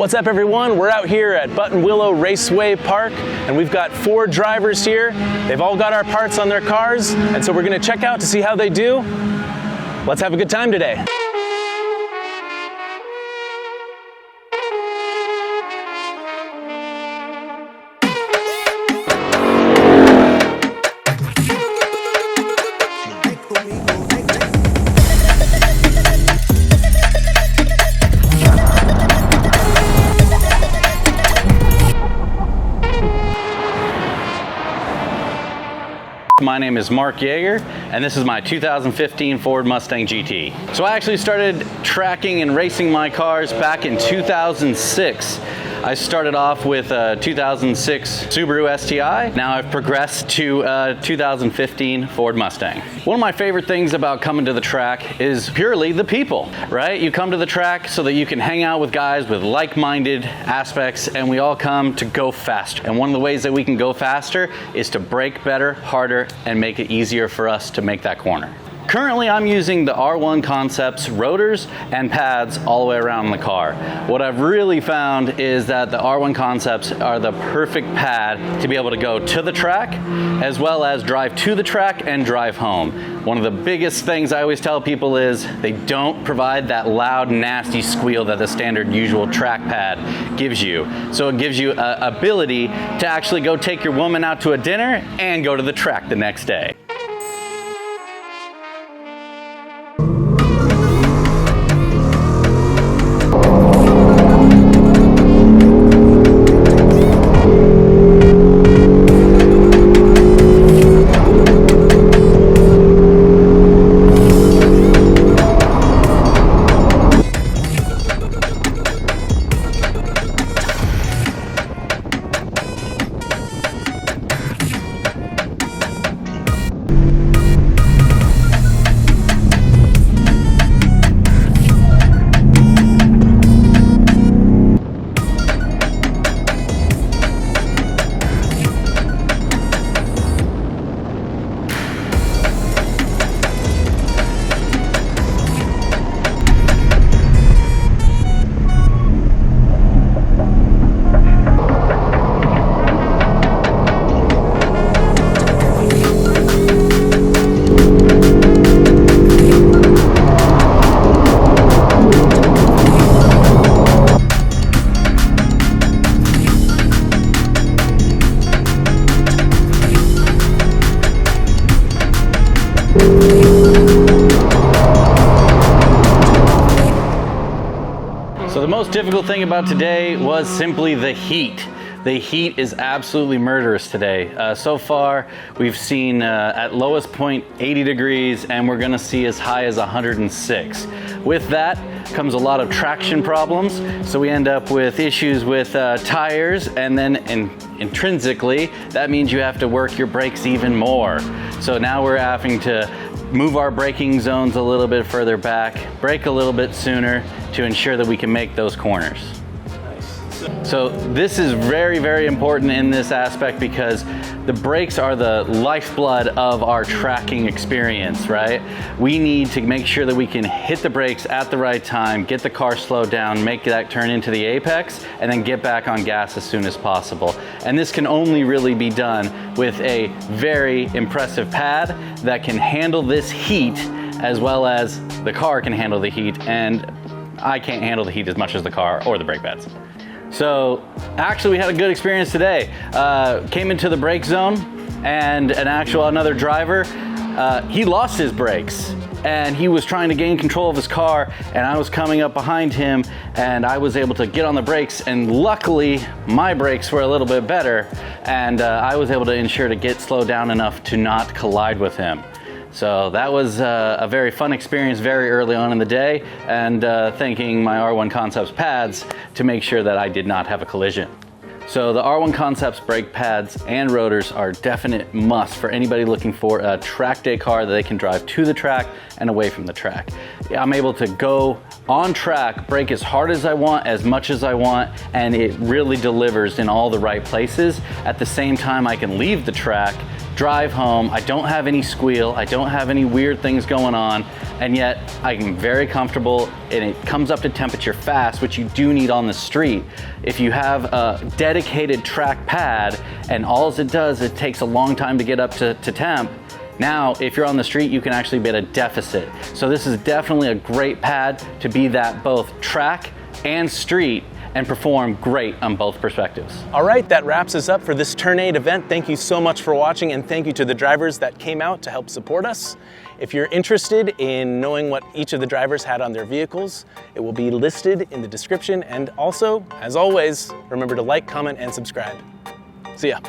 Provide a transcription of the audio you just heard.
What's up, everyone? We're out here at Buttonwillow Raceway Park, and we've got 4 drivers here. They've all got our parts on their cars, and so we're gonna check out to see how they do. Let's have a good time today. My name is Mark Yeager, and this is my 2015 Ford Mustang GT. So I actually started tracking and racing my cars back in 2006. I started off with a 2006 Subaru STI. Now I've progressed to a 2015 Ford Mustang. One of my favorite things about coming to the track is purely the people, right? You come to the track so that you can hang out with guys with like-minded aspects, and we all come to go faster. And one of the ways that we can go faster is to brake better, harder, and make it easier for us to make that corner. Currently, I'm using the R1 Concepts rotors and pads all the way around the car. What I've really found is that the R1 Concepts are the perfect pad to be able to go to the track, as well as drive to the track and drive home. One of the biggest things I always tell people is they don't provide that loud, nasty squeal that the standard usual track pad gives you. So it gives you an ability to actually go take your woman out to a dinner and go to the track the next day. So the most difficult thing about today was simply the heat. The heat is absolutely murderous today. So far, we've seen at lowest point 80 degrees, and we're gonna see as high as 106. With that comes a lot of traction problems, so we end up with issues with tires, and then intrinsically, that means you have to work your brakes even more. So now we're having to move our braking zones a little bit further back, brake a little bit sooner to ensure that we can make those corners. So this is very, very important in this aspect because the brakes are the lifeblood of our tracking experience, right? We need to make sure that we can hit the brakes at the right time, get the car slowed down, make that turn into the apex, and then get back on gas as soon as possible. And this can only really be done with a very impressive pad that can handle this heat as well as the car can handle the heat, and I can't handle the heat as much as the car or the brake pads. So actually we had a good experience today. Came into the brake zone, and another driver, he lost his brakes and he was trying to gain control of his car, and I was coming up behind him and I was able to get on the brakes, and luckily my brakes were a little bit better, and I was able to ensure to get slowed down enough to not collide with him. So that was a very fun experience very early on in the day, and thanking my R1 Concepts pads to make sure that I did not have a collision. So the R1 Concepts brake pads and rotors are a definite must for anybody looking for a track day car that they can drive to the track and away from the track. I'm able to go on track, brake as hard as I want, as much as I want, and it really delivers in all the right places. At the same time, I can leave the track, drive home. I don't have any squeal. I don't have any weird things going on. and yet I'm very comfortable, and it comes up to temperature fast, which you do need on the street. If you have a dedicated track pad and all it does, it takes a long time to get up to temp, now if you're on the street, you can actually be at a deficit. So this is definitely a great pad to be that both track and street and perform great on both perspectives. All right, that wraps us up for this Turn 8 event. Thank you so much for watching, and thank you to the drivers that came out to help support us. If you're interested in knowing what each of the drivers had on their vehicles, it will be listed in the description. And also, as always, remember to like, comment, and subscribe. See ya.